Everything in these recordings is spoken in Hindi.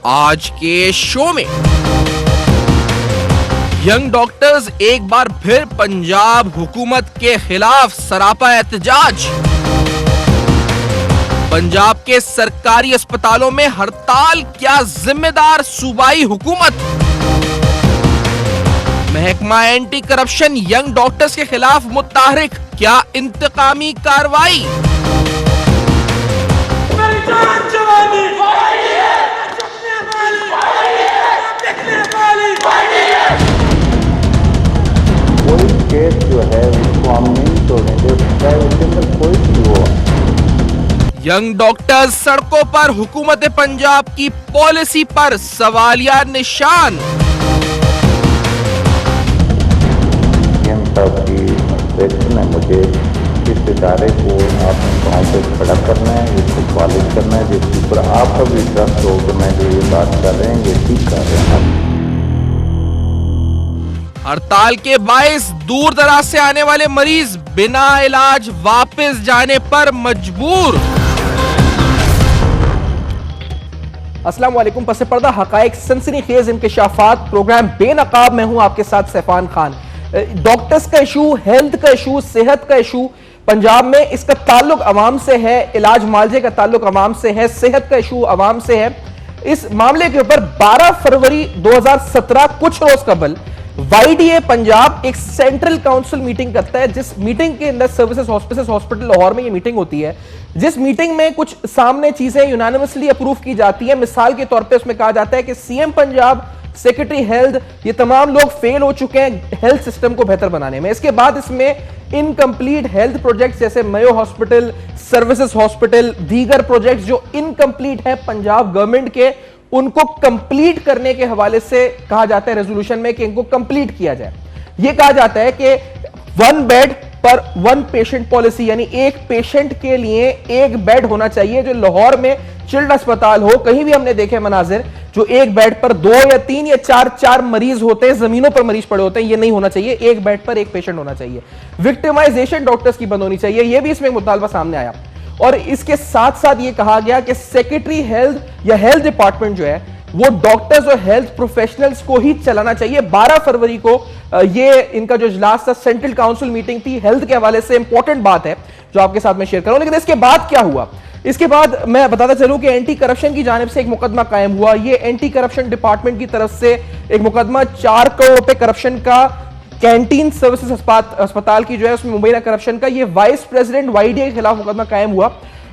आज के शो में यंग डॉक्टर्स एक बार फिर पंजाब हुकूमत के खिलाफ सरापा एहतजाज। पंजाब के सरकारी अस्पतालों में हड़ताल, क्या जिम्मेदार सूबाई हुकूमत। महकमा एंटी करप्शन यंग डॉक्टर्स के खिलाफ मुत्तहरिक, क्या इंतकामी कार्रवाई। कोई केस जो है उसको हम नहीं छोड़ेंगे, चाहे उसके अंदर कोई भी हो। यंग डॉक्टर्स सड़कों पर, हुकूमत पंजाब की पॉलिसी पर सवालिया निशान। मुझे इस इदारे को आपने गाँव पे खड़ा करना है, इसको कॉलेज करना है, जिसके ऊपर आपका भी ट्रस्ट हो कि मैं जो ये बात कर रहे हैं ये ठीक कर रहे हैं। हड़ताल के बायस दूर दराज से आने वाले मरीज बिना इलाज वापस जाने पर मजबूर। अस्सलाम वालेकुम। पसे पर्दा हकायक सनसनीखेज इंकशाफात प्रोग्राम बेनकाब में हूं आपके साथ सैफान खान। डॉक्टर्स का इशू, हेल्थ का इशू, सेहत का इशू पंजाब में, इसका ताल्लुक अवाम से है, इलाज मालजे का ताल्लुक अवाम से है, सेहत का इशू अवाम से है। इस मामले के ऊपर 12 फरवरी 2017 कुछ रोज कबल YDA पंजाब एक सेंट्रल काउंसिल मीटिंग करता है, जिस मीटिंग के अंदर सर्विसेज हॉस्पिटल लाहौर में ये मीटिंग होती है, जिस मीटिंग में कुछ सामने चीजें यूनानिमसली अप्रूव की जाती है। मिसाल के तौर पे उसमें कहा जाता है कि सीएम पंजाब, सेक्रेटरी हेल्थ, ये तमाम लोग फेल हो चुके हैं हेल्थ सिस्टम को बेहतर बनाने में। इसके बाद इसमें इनकम्प्लीट हेल्थ प्रोजेक्ट्स जैसे मयो हॉस्पिटल, सर्विसेज हॉस्पिटल, दीगर प्रोजेक्ट्स जो इनकम्प्लीट है पंजाब गवर्नमेंट के, उनको कंप्लीट करने के हवाले से कहा जाता है रेजोल्यूशन में कि इनको कंप्लीट किया जाए। यह कहा जाता है कि 1 बेड पर 1 पेशेंट पॉलिसी, यानी एक पेशेंट के लिए एक बेड होना चाहिए। जो लाहौर में चिल्ड अस्पताल हो, कहीं भी हमने देखे मनाजिर जो एक बेड पर 2 या 3 या 4 मरीज होते हैं, जमीनों पर मरीज पड़े होते हैं, ये नहीं होना चाहिए। एक बेड पर एक पेशेंट होना चाहिए। विक्टिमाइजेशन डॉक्टर्स की बंद होनी चाहिए, यह भी इसमें मुतालबा सामने आया। और इसके साथ साथ यह कहा गया कि सेक्रेटरी हेल्थ या हेल्थ डिपार्टमेंट जो है वो डॉक्टर्स और हेल्थ प्रोफेशनल्स को ही चलाना चाहिए। 12 फरवरी को ये इनका जो इजलास था, सेंट्रल काउंसिल मीटिंग थी, हेल्थ के हवाले से इंपॉर्टेंट बात है जो आपके साथ में शेयर करूं। लेकिन इसके बाद क्या हुआ, इसके बाद मैं बताता चलूं कि एंटी करप्शन की जानिब से एक मुकदमा कायम हुआ। ये एंटी करप्शन डिपार्टमेंट की तरफ से एक मुकदमा 4 करोड़ रुपए करप्शन का, कैंटीन सर्विसेज अस्पताल की जो है उसमें मुबैना करप्शन का, ये वाइस प्रेसिडेंट YDA के खिलाफ मुकदमा कायम हुआ,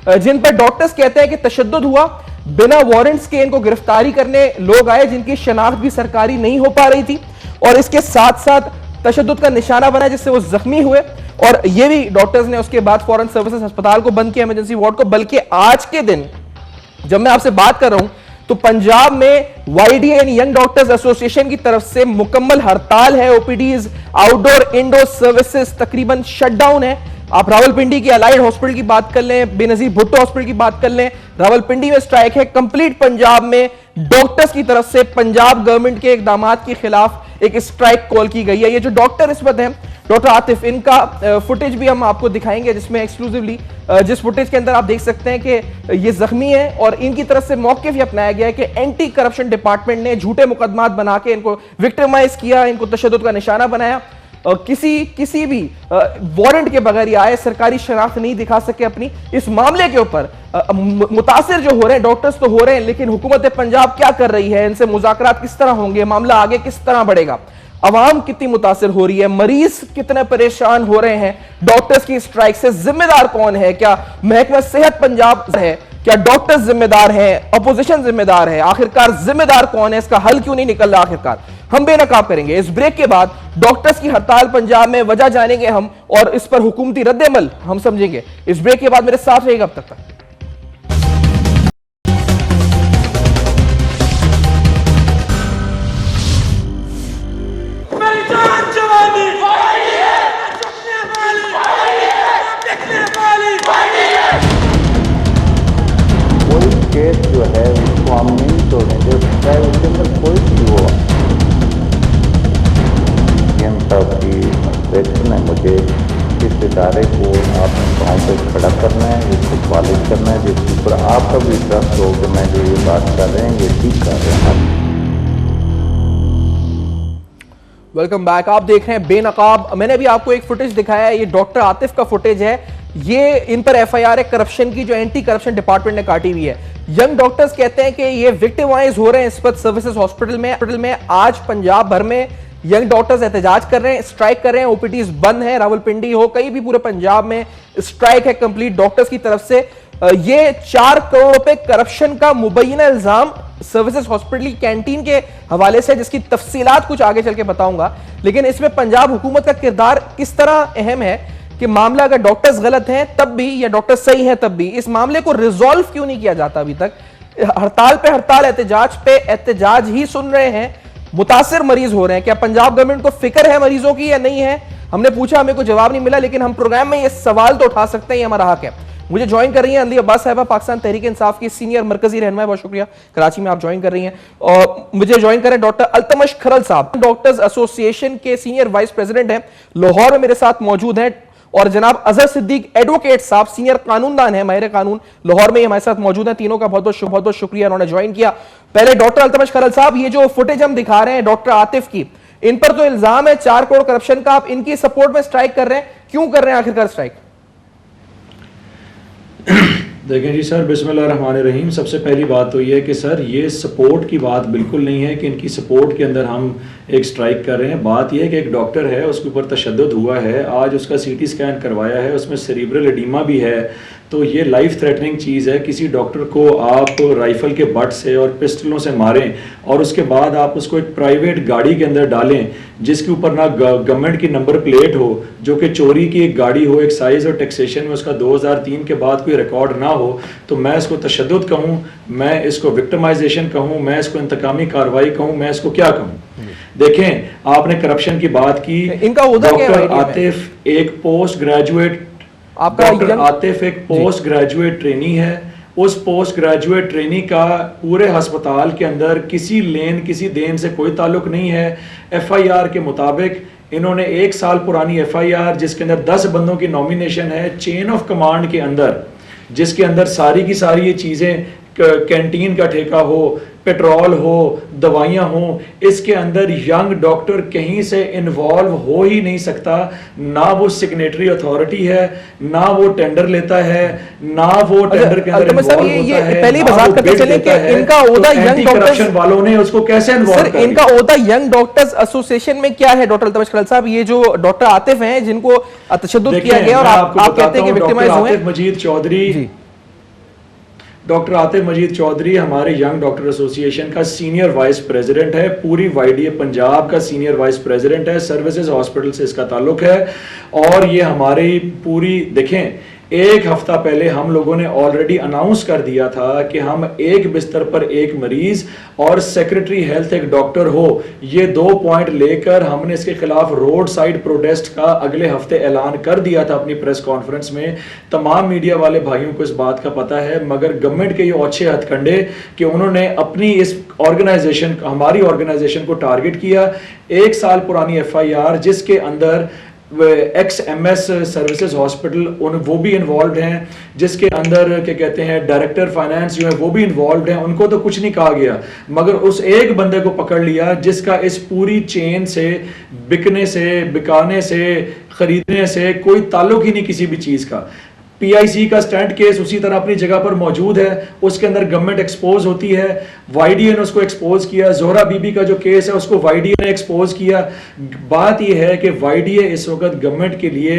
जिन पर डॉक्टर्स कहते हैं कि तशद्दुद हुआ। बिना वारंट्स के इनको गिरफ्तारी करने लोग आए जिनकी शनाख्त भी सरकारी नहीं हो पा रही थी, और इसके साथ साथ तशद्दुद का निशाना बना जिससे वो जख्मी हुए। और ये भी डॉक्टर्स ने उसके बाद फौरन सर्विसेज अस्पताल को बंद किया, इमरजेंसी वार्ड को। बल्कि आज के दिन जब मैं आपसे बात कर रहा हूं तो पंजाब में YDA यानी यंग डॉक्टर्स एसोसिएशन की तरफ से मुकम्मल हड़ताल है। OPDs, आउटडोर इंडोर सर्विसेज तकरीबन शटडाउन है। आप रावलपिंडी की अलाइड हॉस्पिटल की बात कर लें, बेनजीर भुट्टो हॉस्पिटल की बात कर लें, रावलपिंडी में स्ट्राइक है। कंप्लीट पंजाब में डॉक्टर्स की तरफ से पंजाब गवर्नमेंट के इकदाम के खिलाफ एक स्ट्राइक कॉल की गई है। ये जो डॉक्टर इस वक्त हैं, डॉक्टर आतिफ, इनका फुटेज भी हम आपको दिखाएंगे, जिसमें एक्सक्लूसिवली जिस फुटेज के अंदर आप देख सकते हैं कि ये जख्मी है और इनकी तरफ से मौके भी अपनाया गया है कि एंटी करप्शन डिपार्टमेंट ने झूठे मुकदमात बना के इनको विक्टिमाइज किया, इनको तशद्दुद का निशाना बनाया। किसी भी वारंट के बगैर आए, सरकारी शनाख्त नहीं दिखा सके अपनी। इस मामले के ऊपर मुतासिर जो हो रहे हैं डॉक्टर्स तो हो रहे हैं, लेकिन हुकूमत पंजाब क्या कर रही है, इनसे मुज़ाकरात किस तरह होंगे, मामला आगे किस तरह बढ़ेगा, अवाम कितनी मुतासिर हो रही है, मरीज कितने परेशान हो रहे हैं, डॉक्टर्स की स्ट्राइक से जिम्मेदार कौन है, क्या महकमा सेहत पंजाब है, क्या डॉक्टर्स जिम्मेदार हैं, अपोजिशन जिम्मेदार है, आखिरकार जिम्मेदार कौन है, इसका हल क्यों नहीं निकल रहा आखिरकार, हम बेनकाब करेंगे। इस ब्रेक के बाद डॉक्टर्स की हड़ताल पंजाब में वजह जानेंगे हम, और इस पर हुकूमती रद्द-ए-अमल हम समझेंगे। इस ब्रेक के बाद मेरे साथ रहेगा अब तक। केस जो है उसको हम नहीं छोड़ेंगे, चाहे उसके अंदर कोई भी हो। मुझे इस इदारे को आपने पाँव पे खड़ा करना है, इसको पॉलिश करना है, जिसके ऊपर आपका भी ट्रस्ट हो कि मैं जो ये बात कर रहे हैं ये ठीक कर रहे हैं। Welcome back. आप देख रहे हैं बेनकाब। मैंने अभी आपको एक फुटेज दिखाया है, ये डॉक्टर आतिफ का फुटेज है। ये इन पर एफआईआर है करप्शन की, जो एंटी करप्शन डिपार्टमेंट ने काटी हुई है। यंग डॉक्टर्स कहते हैं कि ये विक्टिमाइज हो रहे हैं इस वक्त सर्विसेज हॉस्पिटल में। आज पंजाब भर में यंग डॉक्टर्स एहतजाज कर रहे हैं, स्ट्राइक कर रहे हैं, ओपीडीज बंद है। रावलपिंडी हो, कहीं भी पूरे पंजाब में स्ट्राइक है कंप्लीट डॉक्टर्स की तरफ से। ये 4 करोड़ रुपए करप्शन का मुबैना इल्जाम सर्विसेज हॉस्पिटल कैंटीन के हवाले से, जिसकी तफसीलात कुछ आगे चल के बताऊंगा। लेकिन इसमें पंजाब हुकूमत का किरदार किस तरह अहम है कि मामला अगर डॉक्टर्स गलत हैं तब भी या डॉक्टर्स सही हैं तब भी इस मामले को रिजॉल्व क्यों नहीं किया जाता अभी तक? हड़ताल पे हड़ताल, एहतजाज पे एहतजाज ही सुन रहे हैं। मुतासिर मरीज हो रहे हैं। क्या पंजाब गवर्नमेंट को फिक्र है मरीजों की या नहीं है? हमने पूछा, हमें कोई जवाब नहीं मिला। लेकिन हम प्रोग्राम में ये सवाल तो उठा सकते हैं, ये हमारा हक है। मुझे ज्वाइन कर रही हैं अली अब्बास साहिबा, पाकिस्तान तहरीक इंसाफ की सीनियर मरकजी रहनुमा। बहुत शुक्रिया, कराची में आप ज्वाइन कर रही हैं। और मुझे ज्वाइन करें डॉक्टर अल्तमश खरल साहब, डॉक्टर्स एसोसिएशन के सीनियर वाइस प्रेसिडेंट हैं, लाहौर में मेरे साथ मौजूद हैं। और जनाब अजहर सिद्दीक एडवोकेट साहब, सीनियर कानूनदान है, माहिर कानून, लाहौर में हमारे साथ मौजूद हैं। तीनों का बहुत बहुत शुक्रिया, उन्होंने ज्वाइन किया। पहले डॉक्टर अल्तमश खरल साहब, ये जो फुटेज हम दिखा रहे हैं डॉक्टर आतिफ की, इन पर तो इल्जाम है 4 करोड़ करप्शन का। आप इनकी सपोर्ट में स्ट्राइक कर रहे हैं, क्यों कर रहे हैं आखिरकार स्ट्राइक? देखें जी सर, बिस्मिल्लाहिर्रहमानिर्रहीम। सबसे पहली बात तो ये है कि सर ये सपोर्ट की बात बिल्कुल नहीं है कि इनकी सपोर्ट के अंदर हम एक स्ट्राइक कर रहे हैं। बात यह है कि एक डॉक्टर है, उसके ऊपर तशद्दुद हुआ है, आज उसका सीटी स्कैन करवाया है, उसमें सेरिब्रल एडीमा भी है। तो ये लाइफ थ्रेटनिंग चीज़ है। किसी डॉक्टर को आप राइफल के बट से और पिस्टलों से मारें और उसके बाद आप उसको एक प्राइवेट गाड़ी के अंदर डालें जिसके ऊपर ना गवर्नमेंट की नंबर प्लेट हो, जो कि चोरी की एक गाड़ी हो, एक्साइज और टैक्सेशन में उसका 2003 के बाद कोई रिकॉर्ड ना हो, तो मैं इसको तशद्दुद कहूँ, मैं इसको विक्टिमाइजेशन कहूँ, मैं इसको इंतकामी कार्रवाई कहूँ, मैं इसको क्या कहूँ? देखें, आपने करप्शन की बात की। इनका डॉक्टर आतिफ एक पोस्ट ग्रेजुएट डॉक्टर आतिफ एक पोस्ट ग्रेजुएट ट्रेनी है। उस पोस्ट ग्रेजुएट ट्रेनी का पूरे अस्पताल के अंदर किसी लेन किसी देन से कोई ताल्लुक नहीं है। एफआईआर के मुताबिक इन्होंने 1 साल पुरानी एफआईआर जिसके अंदर 10 बंदों की नॉमिनेशन है चेन ऑफ कमांड के अंदर, जिसके अंदर सारी की सारी ये चीज़ें, कैंटीन का ठेका हो, पेट्रोल हो, दवाइयाँ हो, इसके अंदर यंग डॉक्टर कहीं से इन्वॉल्व हो ही नहीं सकता। ना वो सिग्नेटरी अथॉरिटी है, ना वो टेंडर लेता है, ना वो टेंडर के अंदर इन्वॉल्व होता है। पहली बात करते चले कि इनका ओहदा यंग डॉक्टर्स वालों ने उसको कैसे इन्वॉल्व किया? इनका ओहदा यंग डॉक्टर्स एसोसिएशन में क्या है डॉक्टर अल्तमश खरल साहब? ये जो डॉक्टर आतिफ हैं जिनको तशद्दुद किया गया और आप कहते हैं कि विक्टिमाइज हुए। डॉक्टर आतिफ मजीद चौधरी हमारे यंग डॉक्टर एसोसिएशन का सीनियर वाइस प्रेसिडेंट है, पूरी वाईडीए पंजाब का सीनियर वाइस प्रेसिडेंट है, सर्विसेज हॉस्पिटल से इसका ताल्लुक है। और ये हमारी पूरी, देखें, 1 हफ्ता पहले हम लोगों ने ऑलरेडी अनाउंस कर दिया था कि हम एक बिस्तर पर 1 मरीज और सेक्रेटरी हेल्थ एक डॉक्टर हो, ये 2 पॉइंट लेकर हमने इसके खिलाफ रोड साइड प्रोटेस्ट का अगले हफ्ते ऐलान कर दिया था अपनी प्रेस कॉन्फ्रेंस में। तमाम मीडिया वाले भाइयों को इस बात का पता है, मगर गवर्नमेंट के ये ओछे हथकंडे कि उन्होंने अपनी इस ऑर्गेनाइजेशन, हमारी ऑर्गेनाइजेशन को टारगेट किया। 1 साल पुरानी एफआईआर जिसके अंदर XMS सर्विसेज हॉस्पिटल वो भी इन्वॉल्व हैं, जिसके अंदर क्या कहते हैं डायरेक्टर फाइनेंस जो है वो भी इन्वॉल्व हैं, उनको तो कुछ नहीं कहा गया, मगर उस एक बंदे को पकड़ लिया जिसका इस पूरी चेन से, बिकने से, बिकाने से, खरीदने से कोई ताल्लुक ही नहीं किसी भी चीज़ का। PIC का स्टैंड केस उसी तरह अपनी जगह पर मौजूद है, उसके अंदर गवर्नमेंट एक्सपोज होती है, वाईडीए ने उसको एक्सपोज किया। जोहरा बीबी का जो केस है उसको वाईडीए ने एक्सपोज किया। बात यह है कि वाईडीए इस वक्त गवर्नमेंट के लिए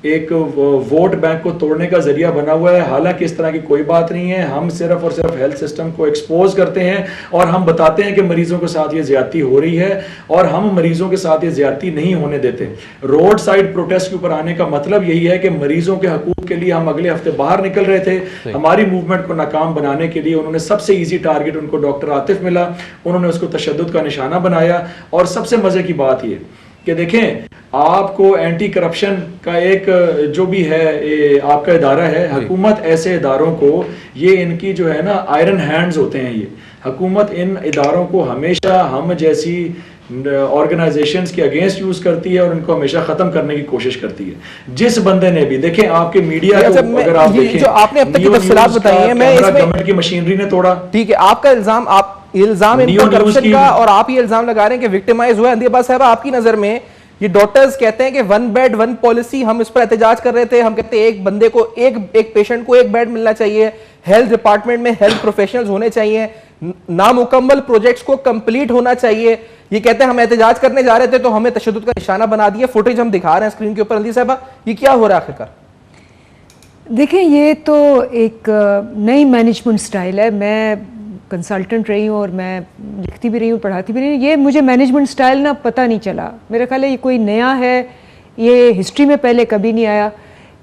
एक वोट बैंक को तोड़ने का जरिया बना हुआ है। हालांकि इस तरह की कोई बात नहीं है, हम सिर्फ और सिर्फ हेल्थ सिस्टम को एक्सपोज करते हैं और हम बताते हैं कि मरीजों के साथ ये ज्यादती हो रही है और हम मरीजों के साथ ये ज्यादती नहीं होने देते। रोड साइड प्रोटेस्ट के ऊपर आने का मतलब यही है कि मरीजों के हकूक के लिए हम अगले हफ्ते बाहर निकल रहे थे। हमारी मूवमेंट को नाकाम बनाने के लिए उन्होंने सबसे ईजी टारगेट उनको डॉक्टर आतिफ मिला, उन्होंने उसको तशद्दुद का निशाना बनाया। और सबसे मजे की बात ये कि देखें आपको एंटी करप्शन का एक जो भी है आपका इदारा है, हुकूमत ऐसे इदारों को, ये इनकी जो है ना आयरन हैंड्स होते हैं, ये हुकूमत इन इदारों को हमेशा हम जैसी ऑर्गेनाइजेशंस के अगेंस्ट यूज करती है और इनको हमेशा खत्म करने की कोशिश करती है। जिस बंदे ने भी देखें आपके मीडिया को अगर आप देखें जो आपने अब तक की तफसीलात बताई है, मैं इसमें गवर्नमेंट की मशीनरी ने तोड़ा, ठीक है, आपका इल्जाम, आप इल्जाम इन पर करप्शन का, और आप ये इल्जाम लगा रहे हैं कि विक्टिमाइज हुआ है। अंदियाबाद साहब, आपकी नजर में ये डॉक्टर्स कहते हैं कि 1 बेड 1 पॉलिसी, हम इस पर एहतजाज कर रहे थे, हम कहते हैं एक बंदे को, एक पेशेंट को 1 बेड मिलना चाहिए, हेल्थ डिपार्टमेंट में हेल्थ प्रोफेशनल्स होने चाहिए, नामुकम्मल प्रोजेक्ट्स को कंप्लीट होना चाहिए। ये कहते हैं हम एहतजाज करने जा रहे थे तो हमें तशद्दुद का निशाना बना दिया। फुटेज हम दिखा रहे हैं स्क्रीन के ऊपर। अंदी साहबा, ये क्या हो रहा है आखिरकार? देखिए, ये तो एक नई मैनेजमेंट स्टाइल है। मैं कंसल्टेंट रही हूँ और मैं लिखती भी रही हूँ, पढ़ाती भी रही हूँ। ये मुझे मैनेजमेंट स्टाइल ना पता नहीं चला, मेरा ख्याल है ये कोई नया है, ये हिस्ट्री में पहले कभी नहीं आया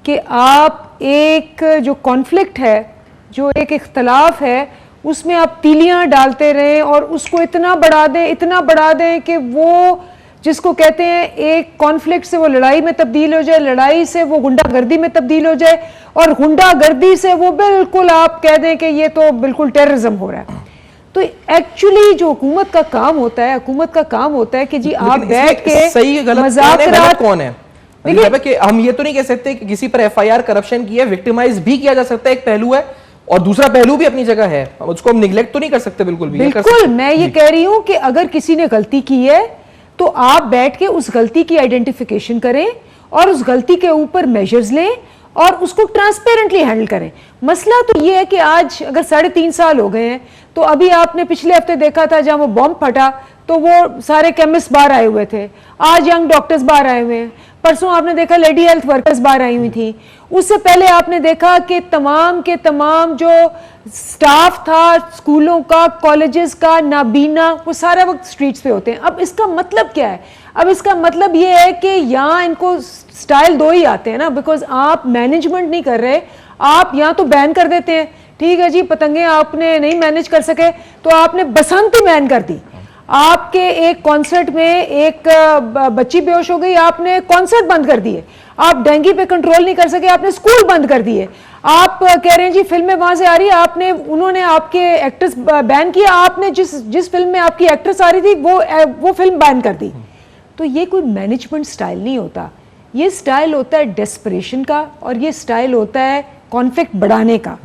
कि आप एक जो कॉन्फ्लिक्ट है, जो एक इख्तलाफ है, उसमें आप तीलियां डालते रहें और उसको इतना बढ़ा दें कि वो, जिसको कहते हैं, एक कॉन्फ्लिक्ट से वो लड़ाई में तब्दील हो जाए, लड़ाई से वो गुंडागर्दी में तब्दील हो जाए, और गुंडागर्दी से वो बिल्कुल आप कह दें कि ये तो बिल्कुल टेररिज्म हो रहा है। तो एक्चुअली जो हुकूमत का काम होता है कि जी आप बैठ के सही गलत मुज़ाकरात कौन है? देखिए कि हम ये तो नहीं कह सकते कि किसी पर FIR करप्शन की है, विक्टिमाइज भी किया जा सकता है, एक पहलू है, और दूसरा पहलू भी अपनी जगह है, उसको हम निगलेक्ट तो नहीं कर सकते बिल्कुल भी। बिल्कुल, मैं ये कह रही हूं कि अगर किसी ने गलती की है तो आप बैठ के उस गलती की आइडेंटिफिकेशन करें और उस गलती के ऊपर मेजर्स लें और उसको ट्रांसपेरेंटली हैंडल करें। मसला तो ये है कि आज अगर 3.5 साल हो गए हैं, तो अभी आपने पिछले हफ्ते देखा था जहां वो बॉम्ब फटा तो वो सारे केमिस्ट बाहर आए हुए थे, आज यंग डॉक्टर्स बाहर आए हुए हैं, परसों आपने देखा लेडी हेल्थ वर्कर्स बाहर आई हुई थी, उससे पहले आपने देखा कि तमाम के तमाम जो स्टाफ था स्कूलों का, कॉलेजेस का, नाबीना, वो सारा वक्त स्ट्रीट्स पे होते हैं। अब इसका मतलब क्या है? अब इसका मतलब ये है कि यहाँ इनको स्टाइल 2 ही आते हैं ना, बिकॉज आप मैनेजमेंट नहीं कर रहे, आप यहाँ तो बैन कर देते हैं, ठीक है जी, पतंगे आपने नहीं मैनेज कर सके तो आपने बसंत ही बैन कर दी। आपके एक कॉन्सर्ट में एक बच्ची बेहोश हो गई, आपने कॉन्सर्ट बंद कर दिए। आप डेंगू पे कंट्रोल नहीं कर सके, आपने स्कूल बंद कर दिए। आप कह रहे हैं जी फिल्में वहां से आ रही है, उन्होंने आपके एक्ट्रेस बैन किया, आपने जिस फिल्म में आपकी एक्ट्रेस आ रही थी वो फिल्म बैन कर दी। तो ये कोई मैनेजमेंट स्टाइल नहीं होता, ये स्टाइल होता है डेस्परेशन का, और ये स्टाइल होता है कॉन्फ्लिक्ट बढ़ाने का।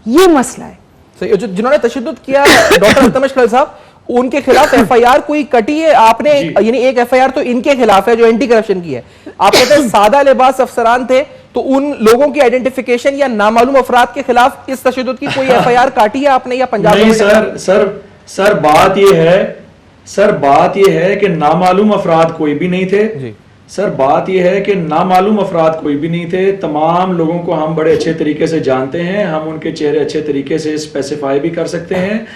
ये मसला है। सही, जिन्होंने तशद्दुद किया डॉक्टर अल्तमश खलील साहब, उनके खिलाफ FIR कोई कटी है आपने? यानी एक FIR तो इनके खिलाफ है जो एंटी करप्शन की है। आप कहते हैं सादा लिबास अफसरान थे, तो उन लोगों की आइडेंटिफिकेशन या नामालूम अफराद के खिलाफ इस तशद्दुद की कोई FIR काटी है आपने या पंजाब? नहीं सर, बात ये है कि नामालूम अफराद कोई भी नहीं थे जी। सर, बात यह है कि नामालूम अफराद कोई भी नहीं थे। तमाम लोगों को हम बड़े अच्छे तरीके से जानते हैं, हम उनके चेहरे अच्छे तरीके से स्पेसिफाई भी कर सकते हैं।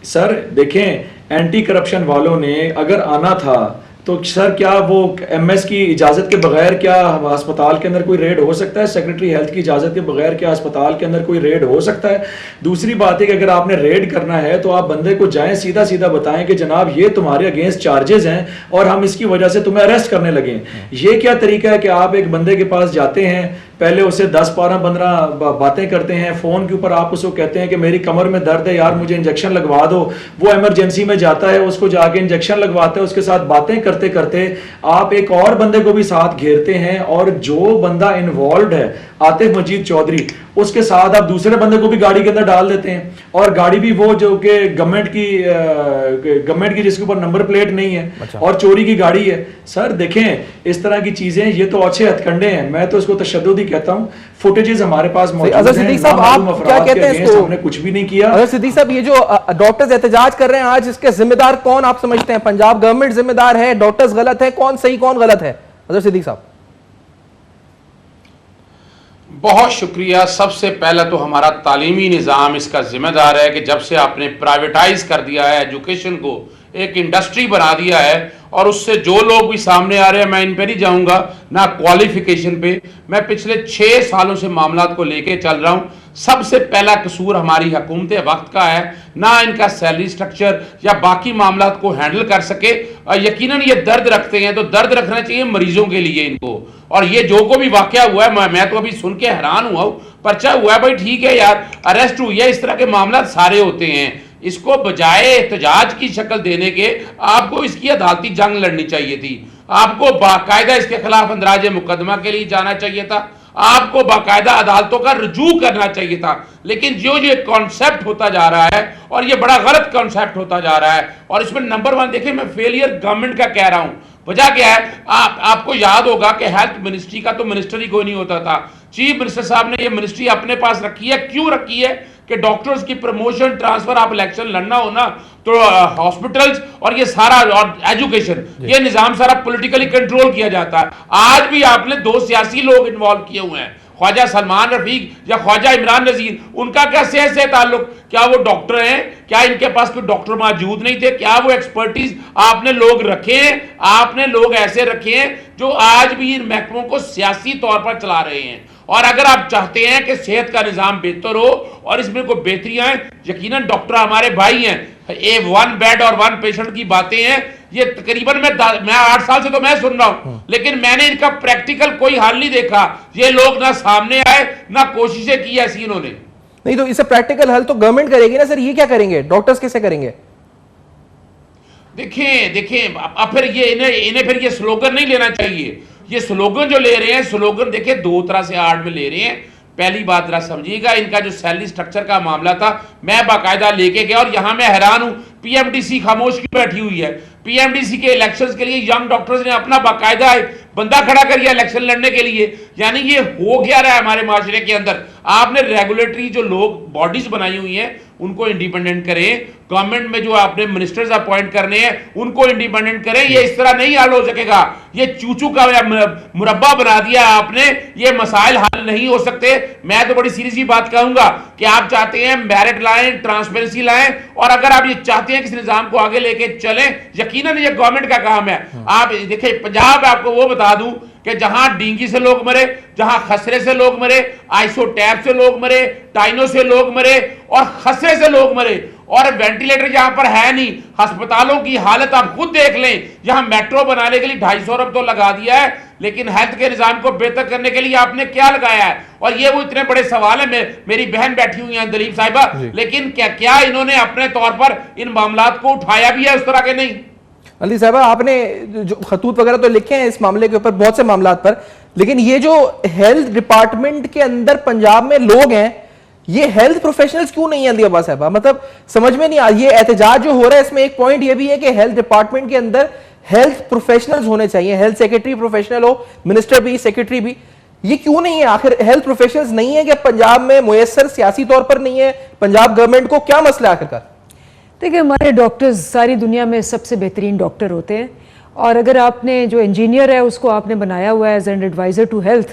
सर देखें, एंटी करप्शन वालों ने अगर आना था तो सर क्या वो MS की इजाजत के बगैर क्या अस्पताल के अंदर कोई रेड हो सकता है? सेक्रेटरी हेल्थ की इजाजत के बगैर क्या अस्पताल के अंदर कोई रेड हो सकता है? दूसरी बात है कि अगर आपने रेड करना है तो आप बंदे को जाएं, सीधा सीधा बताएं कि जनाब ये तुम्हारे अगेंस्ट चार्जेस हैं और हम इसकी वजह से तुम्हें अरेस्ट करने लगे। ये क्या तरीका है कि आप एक बंदे के पास जाते हैं, पहले उसे 10-12-15 बातें करते हैं, फोन के ऊपर आप उसको कहते हैं कि मेरी कमर में दर्द है यार, मुझे इंजेक्शन लगवा दो। वो इमरजेंसी में जाता है, उसको जाके इंजेक्शन लगवाता है, उसके साथ बातें करते करते आप एक और बंदे को भी साथ घेरते हैं, और जो बंदा इन्वॉल्व है आतिफ मजीद चौधरी, उसके साथ आप दूसरे बंदे को भी गाड़ी के अंदर डाल देते हैं, और गाड़ी भी वो जो कि गवर्नमेंट की जिसके ऊपर नंबर प्लेट नहीं है। अच्छा। और चोरी की गाड़ी है। सर देखें, इस तरह की चीजें, ये तो अच्छे हथकंडे हैं, मैं तो इसको तशद्दुद ही कहता हूं। फुटेजेस हमारे पास मौजूद हैं। सिद्दीक साहब, आप क्या कहते हैं इसको? हमने कुछ भी नहीं किया। अजहर सिद्दीक साहब, ये जो डॉक्टर्स एहतजाज कर रहे हैं आज, इसके जिम्मेदार कौन आप समझते हैं? पंजाब गवर्नमेंट जिम्मेदार है? डॉक्टर्स गलत है? कौन सही कौन गलत है? अजहर सिद्दीक साहब। बहुत शुक्रिया। सबसे पहले तो हमारा तालीमी निज़ाम इसका जिम्मेदार है कि जब से आपने प्राइवेटाइज कर दिया है, एजुकेशन को एक इंडस्ट्री बना दिया है, और उससे जो लोग भी सामने आ रहे हैं, मैं इन पे नहीं जाऊंगा, ना क्वालिफिकेशन पे। मैं पिछले 6 सालों से मामला को लेके चल रहा हूं। सबसे पहला कसूर हमारी हुकूमत वक्त का है, ना इनका सैलरी स्ट्रक्चर या बाकी मामला को हैंडल कर सके। यकीनन ये दर्द रखते हैं तो दर्द रखना चाहिए मरीजों के लिए इनको। और ये जो को भी वाकया हुआ है, मैं तो अभी सुन के हैरान हुआ हूं। पर्चा हुआ है भाई, ठीक है यार, अरेस्ट हुई है, इस तरह के मामला सारे होते हैं। इसको बजाय एहतजाज की शक्ल देने के आपको इसकी अदालती जंग लड़नी चाहिए थी। आपको बाकायदा इसके खिलाफ अंदराज मुकदमा के लिए जाना चाहिए था। आपको बाकायदा अदालतों का रुजू करना चाहिए था। लेकिन जो ये कॉन्सेप्ट होता जा रहा है, और ये बड़ा गलत कॉन्सेप्ट होता जा रहा है, और इसमें नंबर 1 देखिए, मैं फेलियर गवर्नमेंट का कह रहा हूं। वजह क्या है, आपको याद होगा कि हेल्थ मिनिस्ट्री का तो मिनिस्टर ही कोई नहीं होता था। चीफ मिनिस्टर साहब ने ये मिनिस्ट्री अपने पास रखी है। क्यों रखी है? कि डॉक्टर्स की प्रमोशन, ट्रांसफर, आप इलेक्शन लड़ना हो ना तो हॉस्पिटल्स और ये सारा और एजुकेशन, ये निजाम सारा पॉलिटिकली कंट्रोल किया जाता है। आज भी आपने 2 सियासी लोग इन्वॉल्व किए हुए हैं, ख्वाजा सलमान रफीक या ख्वाजा इमरान नजीर। उनका क्या सेहत से ताल्लुक? क्या वो डॉक्टर हैं? क्या इनके पास कोई डॉक्टर मौजूद नहीं थे? क्या वो एक्सपर्टीज आपने लोग रखे हैं? आपने लोग ऐसे रखे हैं जो आज भी इन महकमों को सियासी तौर पर चला रहे हैं। और अगर आप चाहते हैं कि सेहत का निजाम बेहतर हो और इसमें कोई बेहतरियां हैं, यकीनन डॉक्टर हमारे भाई हैं। ये 1 बेड और 1 पेशेंट की बातें हैं, ये तकरीबन मैं 8 साल से तो मैं सुन रहा हूं, लेकिन मैंने इनका प्रैक्टिकल कोई हाल नहीं देखा। ये लोग ना सामने आए, ना कोशिशें की ऐसी इन्होंने। नहीं तो इसे प्रैक्टिकल हल तो गवर्नमेंट करेगी ना सर, ये क्या करेंगे? डॉक्टर्स कैसे करेंगे? देखें अब फिर ये इन्हें फिर ये स्लोगन नहीं लेना चाहिए। ये स्लोगन जो ले रहे हैं, स्लोगन देखिए 2 तरह से आड़ में ले रहे हैं। पहली बात जरा समझिएगा, इनका जो सैलरी स्ट्रक्चर का मामला था, मैं बाकायदा लेके गया और यहां मैं हैरान हूं, पीएमडीसी खामोश क्यों बैठी हुई है? पीएमडीसी के इलेक्शंस के लिए यंग डॉक्टर्स ने अपना बाकायदा बंदा खड़ा करिए इलेक्शन लड़ने के लिए। यानी ये हो क्या रहा है हमारे माशरे के अंदर? आपने रेगुलेटरी जो लोग बॉडीज बनाई हुई हैं उनको इंडिपेंडेंट करें। गवर्नमेंट में जो आपने मिनिस्टर्स अपॉइंट करने हैं उनको इंडिपेंडेंट करें। ये इस तरह नहीं हल हो सकेगा। ये चूचू का मुरब्बा बना दिया आपने, ये मसाइल हल नहीं हो सकते। मैं तो बड़ी सीरियसली बात कहूंगा कि आप चाहते हैं मेरिट लाएं, ट्रांसपेरेंसी लाएं, और अगर आप ये चाहते हैं कि इस निजाम को आगे लेके चलें, यकीनन ये गवर्नमेंट का काम है। आप देखिए पंजाब, आपको वो बता दूं कि जहां डेंगू से लोग मरे, जहां खसरे से लोग मरे, आइसोटैप से लोग मरे, टाइनो से लोग मरे और खसरे से लोग मरे, और वेंटिलेटर यहां पर है नहीं। अस्पतालों की हालत आप खुद देख लें। यहां मेट्रो बनाने के लिए 250 अरब तो लगा दिया है, लेकिन हेल्थ के निजाम को बेहतर करने के लिए आपने क्या लगाया है? और ये वो इतने बड़े सवाल है। मेरी बहन बैठी हुई है दलीप साहिबा, लेकिन क्या इन्होंने अपने तौर पर इन मामला को उठाया भी है उस तरह के? नहीं। अली साहबा, आपने जो खतूत वगैरह तो लिखे हैं इस मामले के ऊपर, बहुत से मामला पर, लेकिन ये जो हेल्थ डिपार्टमेंट के अंदर पंजाब में लोग हैं, ये हेल्थ प्रोफेशनल्स क्यों नहीं है? अली अब्बास साहबा, मतलब समझ में नहीं आ। ये एहतजाज जो हो रहा है इसमें एक पॉइंट ये भी है कि हेल्थ डिपार्टमेंट के अंदर हेल्थ प्रोफेशनल्स होने चाहिए। हेल्थ सेक्रेटरी प्रोफेशनल हो, मिनिस्टर भी, सेक्रेटरी भी, ये क्यों नहीं है? आखिर हेल्थ प्रोफेशनल्स नहीं है कि पंजाब में मुयस्सर, सियासी तौर पर नहीं है? पंजाब गवर्नमेंट को क्या मसला है आखिरकार? देखिए, हमारे डॉक्टर्स सारी दुनिया में सबसे बेहतरीन डॉक्टर होते हैं, और अगर आपने जो इंजीनियर है उसको आपने बनाया हुआ है as an adviser to health,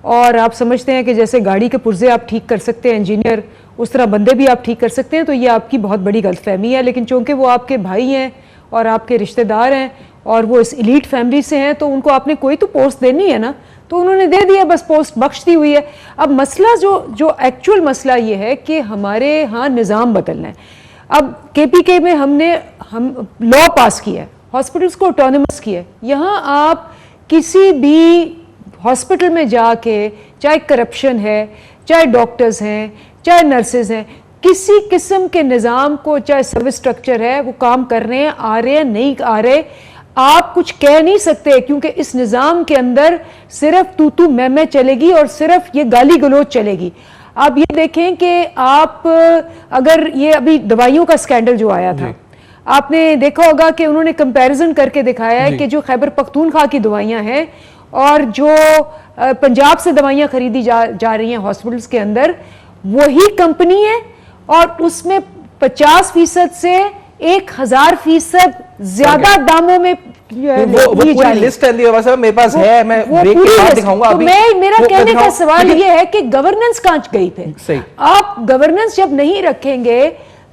और आप समझते हैं कि जैसे गाड़ी के पुर्जे आप ठीक कर सकते हैं इंजीनियर, उस तरह बंदे भी आप ठीक कर सकते हैं, तो ये आपकी बहुत बड़ी गलतफहमी है। लेकिन चूंकि वो आपके भाई हैं और आपके रिश्तेदार हैं और वो इस एलीट फैमिली से हैं, तो उनको आपने कोई तो पोस्ट देनी है ना, तो उन्होंने दे दिया, बस पोस्ट बख्श दी हुई है। अब मसला जो एक्चुअल मसला ये है कि हमारे यहाँ निज़ाम बदलना है। अब केपीके में हम लॉ पास किया है, हॉस्पिटल्स को ऑटोनमस किया है। यहाँ आप किसी भी हॉस्पिटल में जाके, चाहे करप्शन है, चाहे डॉक्टर्स हैं, चाहे नर्सेज हैं, किसी किस्म के निज़ाम को, चाहे सर्विस स्ट्रक्चर है, वो काम कर रहे हैं, आ रहे हैं, नहीं आ रहे, आप कुछ कह नहीं सकते, क्योंकि इस निज़ाम के अंदर सिर्फ तू मैं चलेगी और सिर्फ ये गाली गलोच चलेगी। आप ये देखें कि आप अगर ये अभी दवाइयों का स्कैंडल जो आया था, आपने देखा होगा कि उन्होंने कंपैरिजन करके दिखाया है कि जो खैबर पख्तूनख्वा की दवाइयां हैं और जो पंजाब से दवाइयां खरीदी जा रही हैं हॉस्पिटल्स के अंदर, वही कंपनी है और उसमें 50% से 1000% ज्यादा दामों में वो पूरी लिस्ट है मेरे पास है, मैं ब्रेक के बाद दिखाऊंगा। तो मेरा कहने का सवाल ये है कि गवर्नेंस कहाँ गई थे? आप गवर्नेंस जब नहीं रखेंगे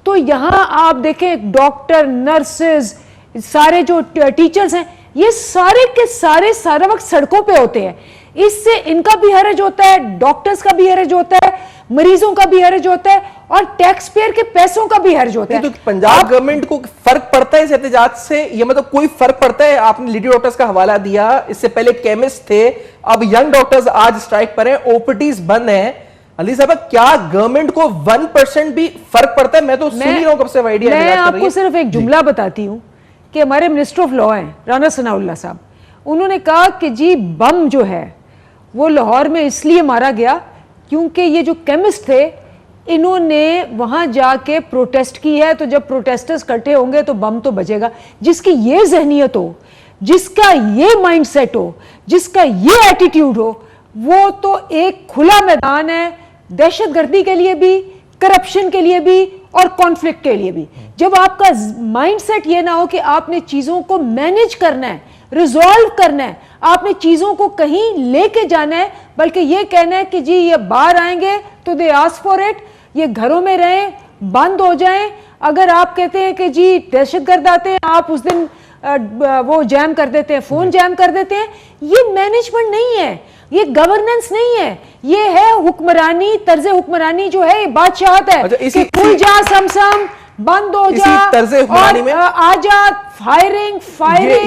तो यहाँ आप देखें डॉक्टर, नर्सेज, सारे जो टीचर्स हैं, ये सारे के सारे सारा वक्त सड़कों पे होते हैं। इससे इनका भी हर्ज होता है, डॉक्टर्स का भी हर्ज होता है, मरीजों का भी हर्ज होता है और टैक्स पेयर के पैसों का भी हर्ज होता है। तो पंजाब गवर्नमेंट को फर्क पड़ता है इस एहतजाज से? ये मतलब कोई फर्क पड़ता है? आपने लेडी डॉक्टर्स का हवाला दिया, इससे पहले केमिस्ट थे, अब यंग डॉक्टर्स आज स्ट्राइक पर हैं, ओपीडीज बंद हैं। अली साहब, क्या गवर्नमेंट को 1% भी फर्क पड़ता है? मैं तो सुन ही रहा हूं कब से आइडिया। मैं आपको सिर्फ एक जुमला बताती हूं कि हमारे मिनिस्टर ऑफ लॉ हैं राना सनाउल्लाह साहब, उन्होंने कहा कि जी बम जो है वो लाहौर में इसलिए मारा गया क्योंकि ये जो केमिस्ट थे इन्होंने वहां जाके प्रोटेस्ट की है, तो जब प्रोटेस्टर्स इकट्ठे होंगे तो बम तो बजेगा। जिसकी ये जहनियत हो, जिसका ये माइंडसेट हो, जिसका ये एटीट्यूड हो, वो तो एक खुला मैदान है दहशतगर्दी के लिए भी, करप्शन के लिए भी और कॉन्फ्लिक्ट के लिए भी। जब आपका माइंडसेट ये ना हो कि आपने चीजों को मैनेज करना है, रिजॉल्व करना है, आपने चीजों को कहीं लेके जाना है, बल्कि ये कहना है कि जी ये बाहर आएंगे तो दे आस्क फॉर इट, ये घरों में रहें, बंद हो जाएं। अगर आप कहते हैं कि जी दहशतगर्द आते हैं, आप उस दिन वो जैम कर देते हैं, फोन जैम कर देते हैं, ये मैनेजमेंट नहीं है, ये गवर्नेंस नहीं है, ये है हुक्मरानी, तर्ज हुक्मरानी जो है, बादशाहत है। अच्छा, खुल जा समसम, बंद हो जा, तर्ज हुक्मरानी में आजा, फायरिंग,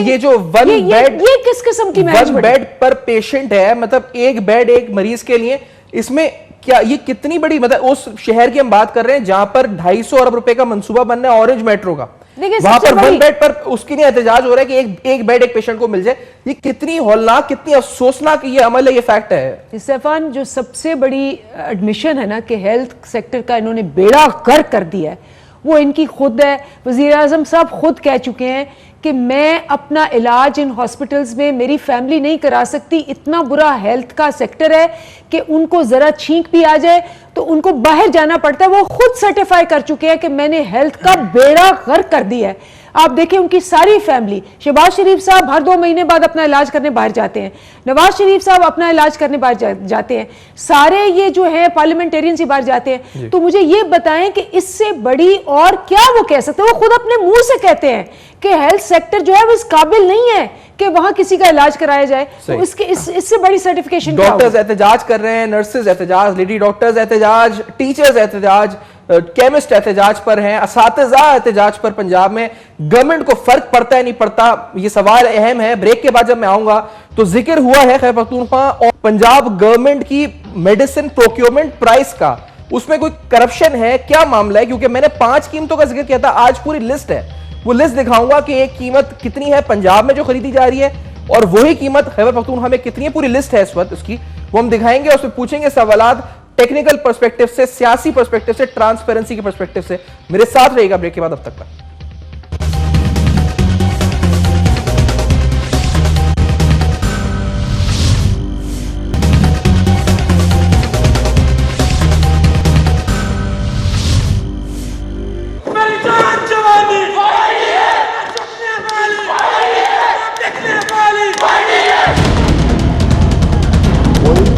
ये जो वन बेड, ये किस किस्म की वन बेड पर पेशेंट है, मतलब एक बेड एक मरीज के लिए, इसमें क्या ये कितनी बड़ी, मतलब उस शहर की हम बात कर रहे हैं जहां पर 250 अरब रुपए का मंसूबा बनना है ऑरेंज मेट्रो का, वहां पर वन बेड पर उसके लिए एहतजाज हो रहा है कि एक बेड एक पेशेंट को मिल जाए। ये कितनी हौलनाक, कितनी अफसोसनाक ये अमल है, ये फैक्ट है। स्टेफान, जो सबसे बड़ी एडमिशन है ना कि हेल्थ सेक्टर का इन्होंने बेड़ा गर्क कर दिया है, वो इनकी खुद है। वज़ीर आज़म साहब खुद कह चुके हैं कि मैं अपना इलाज इन हॉस्पिटल्स में मेरी फैमिली नहीं करा सकती, इतना बुरा हेल्थ का सेक्टर है कि उनको ज़रा छींक भी आ जाए तो उनको बाहर जाना पड़ता है। वो खुद सर्टिफाई कर चुके हैं कि मैंने हेल्थ का बेड़ा गर्क कर दिया है। आप देखें उनकी सारी फैमिली, शहबाज शरीफ साहब हर 2 महीने बाद अपना इलाज करने बाहर जाते हैं, नवाज शरीफ साहब अपना इलाज करने बाहर जाते हैं, सारे ये जो है पार्लियामेंटेरियन से बाहर जाते हैं। तो मुझे ये बताएं कि इससे बड़ी और क्या वो कह सकते हैं? वो खुद अपने मुंह से कहते हैं कि हेल्थ सेक्टर जो है वो इस काबिल नहीं है कि वहां किसी का इलाज कराया जाए। तो इससे बड़ी सर्टिफिकेशन, डॉक्टर्स एहतजाज कर रहे हैं, नर्सेज एहतजाज, लेडी डॉक्टर्स एहतजाज, टीचर्स एहतजाज, केमिस्ट एहतजाज पर हैं, असातिज़ा एहतजाज पर पंजाब में। गवर्नमेंट को फर्क पड़ता है नहीं पड़ता, ये सवाल अहम है। ब्रेक के बाद जब मैं आऊंगा तो जिक्र हुआ है खैबर पख्तूनख्वा और पंजाब गवर्नमेंट की मेडिसिन प्रोक्योरमेंट प्राइस का, उसमें कोई करप्शन है, क्या मामला है? क्योंकि मैंने 5 कीमतों का जिक्र किया था, आज पूरी लिस्ट है, वो लिस्ट दिखाऊंगा कि एक कीमत कितनी है पंजाब में जो खरीदी जा रही है और वही कीमत खैबर पख्तूनख्वा में कितनी है, पूरी लिस्ट है इस वक्त उसकी, वो हम दिखाएंगे। उसमें पूछेंगे सवालात टेक्निकल पर्सपेक्टिव से, सियासी पर्सपेक्टिव से, ट्रांसपेरेंसी के पर्सपेक्टिव से। मेरे साथ रहेगा ब्रेक के बाद, अब तक का।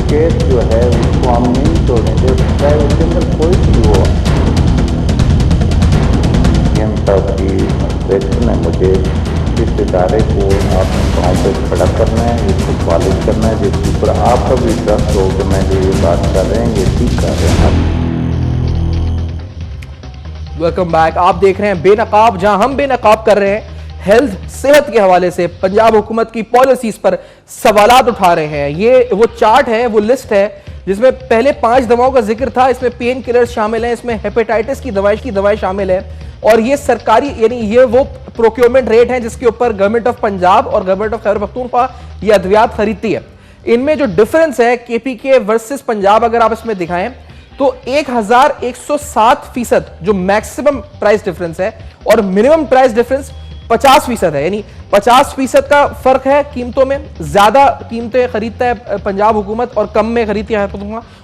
केस जो है उसको हम नहीं छोड़ेंगे, चाहे उसके अंदर कोई भी हो। साहब की क्वेश्चन है, मुझे इस इदारे को आपने गाँव पे खड़ा करना है, इसको कॉलेज करना है, जिसके ऊपर आपका भी ट्रस्ट हो कि मैं जो ये बात कर रहे हैं ये ठीक कर रहे हैं। Welcome back. आप देख रहे हैं बेनकाब, जहां हम बेनकाब कर रहे हैं हेल्थ, सेहत के हवाले से पंजाब हुकूमत की पॉलिसीज पर सवालात उठा रहे हैं। ये वो चार्ट है, वो लिस्ट है जिसमें पहले 5 दवाओं का जिक्र था, इसमें पेन किलर्स शामिल हैं, इसमें हेपेटाइटिस की दवाएं शामिल है और ये सरकारी, यानी ये वो प्रोक्योरमेंट रेट है जिसके ऊपर गवर्नमेंट ऑफ पंजाब और गवर्नमेंट ऑफ खैबर पख्तूनख्वा ये अद्वियात खरीदती है। इनमें जो डिफरेंस है केपीके वर्सेस पंजाब, अगर आप इसमें दिखाएं तो 1107% जो मैक्सिमम प्राइस डिफरेंस है और मिनिमम प्राइस डिफरेंस 50% है, यानी 50% का फर्क है कीमतों में। ज्यादा कीमतें खरीदता है पंजाब हुकूमत और कम में खरीदती है,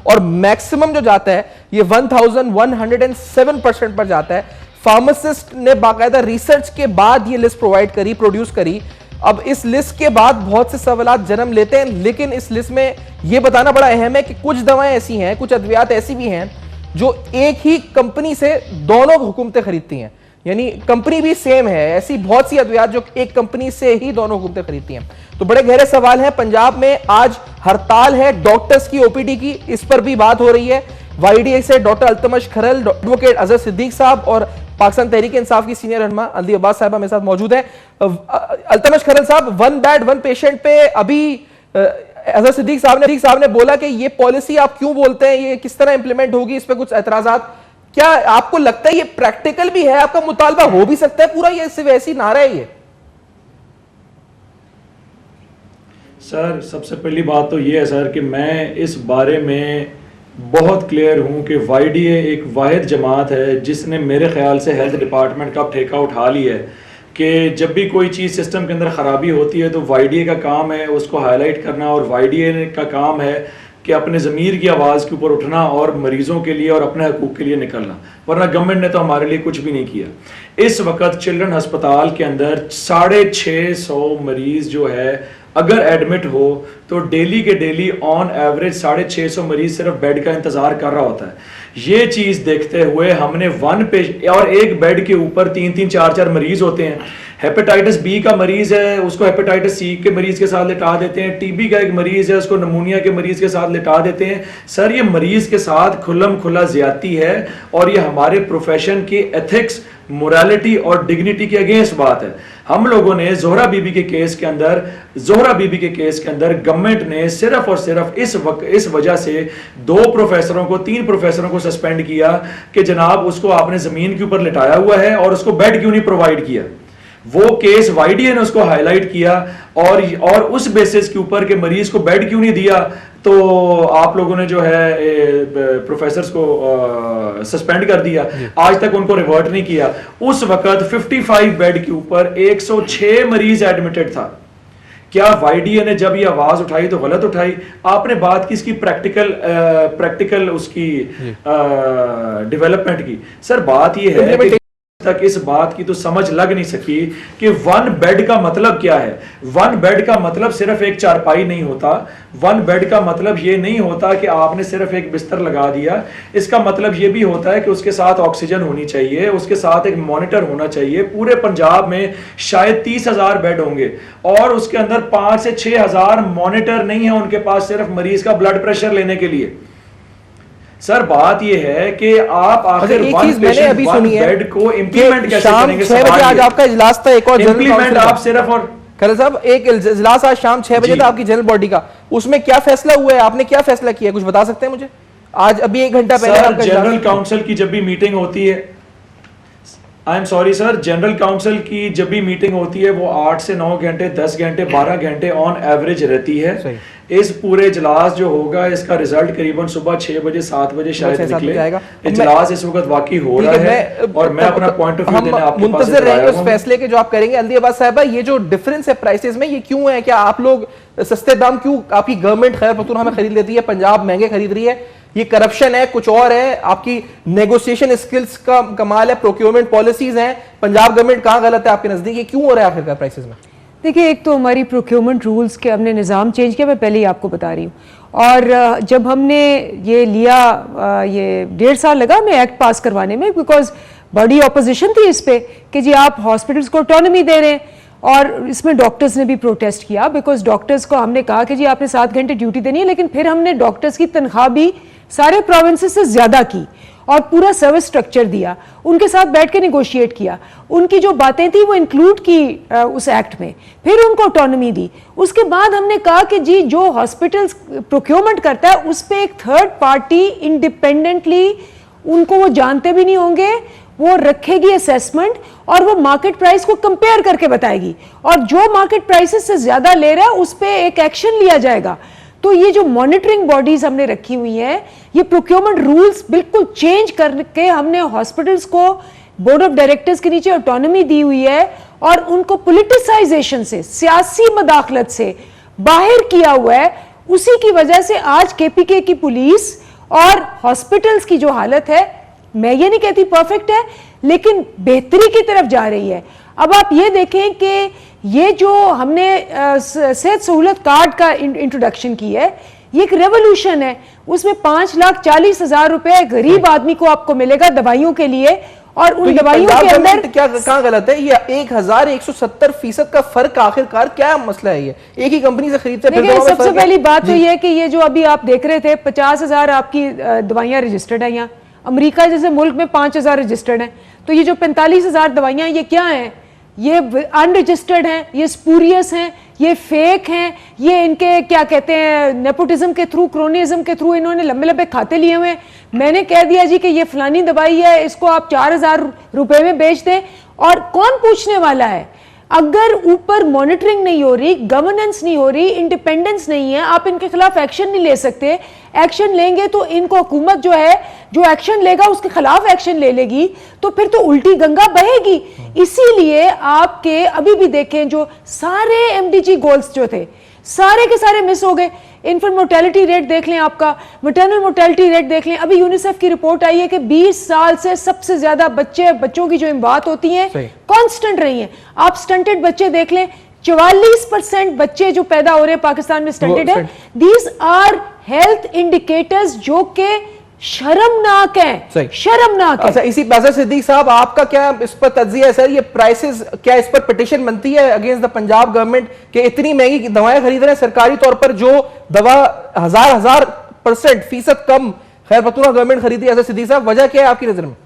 और मैक्सिमम जो जाता है ये 1107% पर जाता है। फार्मासिस्ट ने बाकायदा रिसर्च के बाद ये लिस्ट प्रोड्यूस करी। अब इस लिस्ट के बाद बहुत से सवालात जन्म लेते हैं, लेकिन इस लिस्ट में यह बताना बड़ा अहम है कि कुछ दवाएं ऐसी हैं, कुछ अद्वियात ऐसी भी हैं जो एक ही कंपनी से दोनों हुकूमतें खरीदती हैं। यानी कंपनी भी सेम है। ऐसी बहुत सी अद्वियात जो एक कंपनी से ही दोनों हुकूमतें खरीदती हैं। तो बड़े गहरे सवाल हैं। पंजाब में आज हड़ताल है डॉक्टर्स की, ओपीडी की, इस पर भी बात हो रही है। वाईडीए से डॉक्टर अल्तमश खरल, एडवोकेट अजहर सिद्दीक साहब और पाकिस्तान तहरीक इंसाफ की सीनियर रहनुमा अल्दी अब्बास साहबा मेरे साथ मौजूद है। अल्तमश खरल साहब, वन बेड वन पेशेंट पे अभी अजहर सिद्दीक साहब ने बोला कि ये पॉलिसी आप क्यों बोलते हैं, ये किस तरह इंप्लीमेंट होगी, इस पे कुछ एतराजात। क्या आपको लगता है ये प्रैक्टिकल भी है, आपका मुतालबा हो भी सकता है पूरा, ये सिर्फ ऐसी नारा है ये? सर, सबसे पहली बात तो ये है सर कि मैं इस बारे में बहुत क्लियर हूं कि वाईडीए एक वाहिद जमात है जिसने मेरे ख्याल से हेल्थ डिपार्टमेंट का ठेका उठा लिया है कि जब भी कोई चीज़ सिस्टम के अंदर ख़राबी होती है तो वाईडीए का काम है उसको हाईलाइट करना, और वाईडीए का काम है कि अपने ज़मीर की आवाज़ के ऊपर उठना और मरीज़ों के लिए और अपने हकूक़ के लिए निकलना। वरना गवर्नमेंट ने तो हमारे लिए कुछ भी नहीं किया। इस वक्त चिल्ड्रन हस्पताल के अंदर 650 मरीज़ जो है अगर एडमिट हो तो डेली के डेली ऑन एवरेज 650 मरीज सिर्फ बेड का इंतजार कर रहा होता है। ये चीज देखते हुए हमने और एक बेड के ऊपर 3-3, 4-4 मरीज होते हैं। हेपेटाइटिस बी का मरीज है उसको हेपेटाइटिस सी के मरीज के साथ लिटा देते हैं, टीबी का एक मरीज है उसको नमूनिया के मरीज के साथ लिटा देते हैं। सर, ये मरीज के साथ खुल्लम खुला ज्यादती है और ये हमारे प्रोफेशन की एथिक्स, मोरालिटी और डिग्निटी के अगेंस्ट बात है। हम लोगों ने जोहरा बीबी के केस के अंदर गवर्नमेंट ने सिर्फ और सिर्फ इस वजह से 2 प्रोफेसरों को 3 प्रोफेसरों को सस्पेंड किया कि जनाब उसको आपने जमीन के ऊपर लिटाया हुआ है और उसको बेड क्यों नहीं प्रोवाइड किया। वो केस वाईडीए ने उसको हाईलाइट किया और उस बेसिस के ऊपर के मरीज को बेड क्यों नहीं दिया तो आप लोगों ने जो है प्रोफेसर्स को सस्पेंड कर दिया, आज तक उनको रिवर्ट नहीं किया। उस वक्त 55 बेड के ऊपर 106 मरीज एडमिटेड था। क्या वाईडीए ने जब ये आवाज उठाई तो गलत उठाई? आपने बात की इसकी प्रैक्टिकल उसकी डेवलपमेंट की। सर, बात ये है कि तक इस बात की तो समझ लग नहीं सकी कि 1 बेड का मतलब क्या है। 1 बेड का मतलब सिर्फ एक चारपाई नहीं होता। 1 बेड का मतलब ये नहीं होता कि आपने सिर्फ एक बिस्तर लगा दिया। इसका मतलब ये भी होता है कि उसके साथ ऑक्सीजन होनी चाहिए, उसके साथ एक मॉनिटर होना चाहिए। पूरे पंजाब में शायद 30,000 बेड होंगे और उसके अंदर 5 से 6,000 मॉनिटर नहीं है उनके पास सिर्फ मरीज का ब्लड प्रेशर लेने के लिए। सर, बात ये है कि आप आखिर एक चीज मैंने अभी सुनी है बेड को इंप्लीमेंट कैसे करेंगे? 6 बजे आज आपका इजलास था, एक और इंप्लीमेंट आप सिर्फ और खरल साहब एक इजलास आज शाम 6 बजे था आपकी जनरल बॉडी का, उसमें क्या फैसला हुआ है? आपने क्या फैसला किया, कुछ बता सकते हैं मुझे? आज अभी 1 घंटा पहले जनरल काउंसिल की जब भी मीटिंग होती है, I am sorry sir, general council की जब भी मीटिंग होती है वो 8 से 9 घंटे, 10 घंटे, 12 घंटे ऑन एवरेज रहती है। इस पूरे इजलास जो होगा इसका रिजल्ट करीबन सुबह 6 बजे 7 बजे शायद निकले। इजलास इस वक्त वाकई हो रहा है और मैं अपना पॉइंट ऑफ व्यू देने आपके पास मुंतज़िर रहेंगे उस फैसले के जो आप करेंगे। अल्दी अब्बास साहबा, ये जो डिफरेंस है प्राइसेस में, ये क्यों है? क्या आप लोग सस्ते दाम क्यों आपकी गवर्नमेंट खैर पख्तूनख्वा में खरीद लेती है, पंजाब महंगे खरीद रही है? ये करप्शन है, कुछ और है? आपकी नेगोशिएशन स्किल्स का कमाल है, प्रोक्योरमेंट पॉलिसीज हैं, पंजाब गवर्नमेंट कहां गलत है आपके नजदीक? ये क्यों हो रहा है आखिरकार प्राइसेस में? देखिए, एक तो हमारी प्रोक्योरमेंट रूल्स के हमने निज़ाम चेंज किया, मैं पहले ही आपको बता रही हूँ। और जब हमने ये लिया, ये 1.5 साल लगा हमें एक्ट पास करवाने में, बिकॉज बड़ी ऑपोजिशन थी इस पे कि जी आप हॉस्पिटल्स को ऑटोनॉमी दे रहे हैं। और इसमें डॉक्टर्स ने भी प्रोटेस्ट किया, बिकॉज डॉक्टर्स को हमने कहा कि जी आपने 7 घंटे ड्यूटी देनी है, लेकिन फिर हमने डॉक्टर्स की तनख्वाह भी सारे प्रोविंसेस से ज़्यादा की और पूरा सर्विस स्ट्रक्चर दिया, उनके साथ बैठ के निगोशिएट किया, उनकी जो बातें थी वो इंक्लूड की उस एक्ट में, फिर उनको ऑटोनॉमी दी। उसके बाद हमने कहा कि जी जो हॉस्पिटल्स प्रोक्योरमेंट करता है उस पर एक थर्ड पार्टी इंडिपेंडेंटली, उनको वो जानते भी नहीं होंगे, वो रखेगी असेसमेंट और वो मार्केट प्राइस को कंपेयर करके बताएगी, और जो मार्केट प्राइसेस से ज्यादा ले रहा है उस पर एक एक्शन लिया जाएगा। तो ये जो मॉनिटरिंग बॉडीज हमने रखी हुई हैं, ये प्रोक्योरमेंट रूल्स बिल्कुल चेंज करके हमने हॉस्पिटल्स को बोर्ड ऑफ डायरेक्टर्स के नीचे ऑटोनॉमी दी हुई है और उनको पॉलिटिसाइजेशन से, सियासी मदाखलत से बाहर किया हुआ है। उसी की वजह से आज केपीके की पुलिस और हॉस्पिटल्स की जो हालत है, मैं ये नहीं कहती परफेक्ट है, लेकिन बेहतरी की तरफ जा रही है। अब आप ये देखें कि ये जो हमने सेहत सहूलत कार्ड का इंट्रोडक्शन की है, ये एक रेवोल्यूशन है। उसमें 5,40,000 रुपए गरीब आदमी को आपको मिलेगा दवाइयों के लिए, और तो उन ये दवाइयों पंजाब के अंदर गवर्नमेंट क्या कहां गलत है? ये 1170% का फर्क आखिरकार क्या मसला है? ये एक ही कंपनी से खरीदते हैं, फिर देखिए, दोनों में सबसे फर्क है। पहली बात तो जी। ये है कि ये जो अभी आप देख रहे थे 50,000 आपकी दवाइयां रजिस्टर्ड है यहाँ। अमेरिका जैसे मुल्क में 5,000 रजिस्टर्ड हैं। तो ये जो 45,000 दवाइयां ये क्या हैं? ये अनरजिस्टर्ड हैं, ये स्पूरियस हैं, ये फेक हैं, ये इनके क्या कहते हैं नेपोटिज्म के थ्रू, क्रोनिज्म के थ्रू इन्होंने लंबे लंबे खाते लिए हुए हैं। मैंने कह दिया जी कि ये फलानी दवाई है, इसको आप 4,000 रुपए में बेच दें, और कौन पूछने वाला है? अगर ऊपर मॉनिटरिंग नहीं हो रही, गवर्नेंस नहीं हो रही, इंडिपेंडेंस नहीं है, आप इनके खिलाफ एक्शन नहीं ले सकते। एक्शन लेंगे तो इनको हुकूमत जो है, जो एक्शन लेगा उसके खिलाफ एक्शन ले लेगी, तो फिर तो उल्टी गंगा बहेगी। इसीलिए आपके अभी भी देखें जो सारे एमडीजी गोल्स जो थे सारे के सारे मिस हो गए। इन्फेंट मोर्टेलिटी रेट देख लें, आपका मैटरनल मोर्टेलिटी रेट देख लें। अभी यूनिसेफ की रिपोर्ट आई है कि 20 साल से सबसे ज्यादा बच्चों की जो इमवात होती हैं कांस्टेंट रही हैं। आप स्टंटेड बच्चे देख लें, 44% बच्चे जो पैदा हो रहे हैं पाकिस्तान में स्टंटेड है। दीज आर हेल्थ इंडिकेटर्स जो के शर्मनाक है, शर्मनाक है। अच्छा, इसी बात सिद्दीक साहब, आपका क्या इस पर तज्जिया है सर? ये प्राइसेस, क्या इस पर पिटिशन बनती है अगेंस्ट द पंजाब गवर्नमेंट कि इतनी महंगी दवाएं खरीद रहे हैं सरकारी तौर पर, जो दवा हजार% कम खैर पख्तूनख्वा गवर्नमेंट खरीदी है? सिद्दीक साहब, वजह क्या है आपकी नजर में?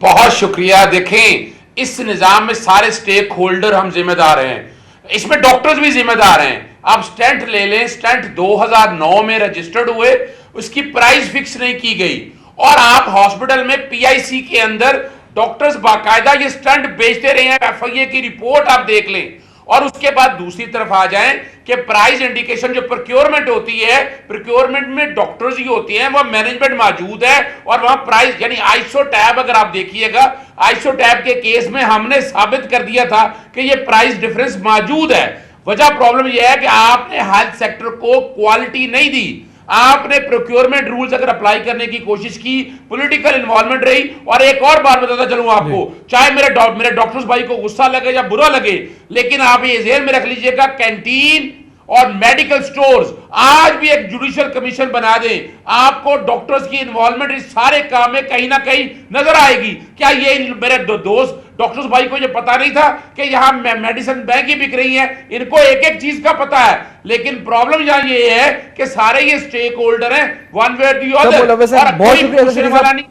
बहुत शुक्रिया। देखें, इस निजाम में सारे स्टेक होल्डर हम जिम्मेदार हैं, इसमें डॉक्टर्स भी जिम्मेदार हैं। आप स्टेंट ले लें, स्टेंट 2009 में रजिस्टर्ड हुए, उसकी प्राइस फिक्स नहीं की गई, और आप हॉस्पिटल में पीआईसी के अंदर डॉक्टर्स बाकायदा ये स्टेंट बेचते रहे हैं। एफआईए की रिपोर्ट आप देख लें। और उसके बाद दूसरी तरफ आ जाएं कि प्राइस इंडिकेशन जो प्रोक्योरमेंट होती है, प्रोक्योरमेंट में डॉक्टर्स ही होते हैं, वह मैनेजमेंट मौजूद है, और वहां प्राइस यानी आइसो टैब, अगर आप देखिएगा आइसो टैब के केस में हमने साबित कर दिया था कि यह प्राइस डिफरेंस मौजूद है। वजह प्रॉब्लम यह है कि आपने हेल्थ सेक्टर को क्वालिटी नहीं दी, आपने प्रोक्योरमेंट रूल्स अगर अप्लाई करने की कोशिश की, पॉलिटिकल इन्वॉल्वमेंट रही। और एक और बात बताता चलूं आपको, चाहे मेरे डॉक्टर्स भाई को गुस्सा लगे या बुरा लगे, लेकिन आप ये ज़हन में रख लीजिएगा, कैंटीन और मेडिकल स्टोर्स आज भी एक जुडिशियल कमीशन बना दें, आपको डॉक्टर्स की इन्वॉल्वमेंट इस सारे काम में कहीं ना कहीं नजर आएगी। क्या ये मेरे दोस्त डॉक्टर्स भाई को ये पता नहीं था कि यहां मेडिसिन महंगी बिक रही है? इनको एक एक चीज का पता है, लेकिन प्रॉब्लम यहां ये है कि सारे ये स्टेक होल्डर हैं, वन वे दी अदर, और बहुत शुक्रिया पूछने वाला नहीं।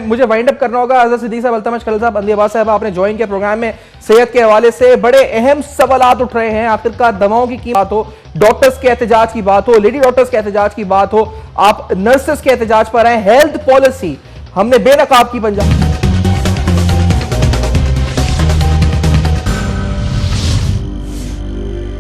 मुझे वाइंड अप करना होगा। अजहर सिद्दीक साहब, अल्तमश खलील साहब, अंदियाबाद साहब, आपने ज्वाइन किया प्रोग्राम में। सेहत के हवाले से बड़े अहम सवालात उठ रहे हैं। आखिरकार दवाओं की कीमत हो, डॉक्टर्स के एहतजाज की बात हो, लेडी डॉक्टर्स के एहतजाज की बात हो, आप नर्सेस के एहतजाज पर आए, हेल्थ पॉलिसी हमने बेनकाब की पंजाब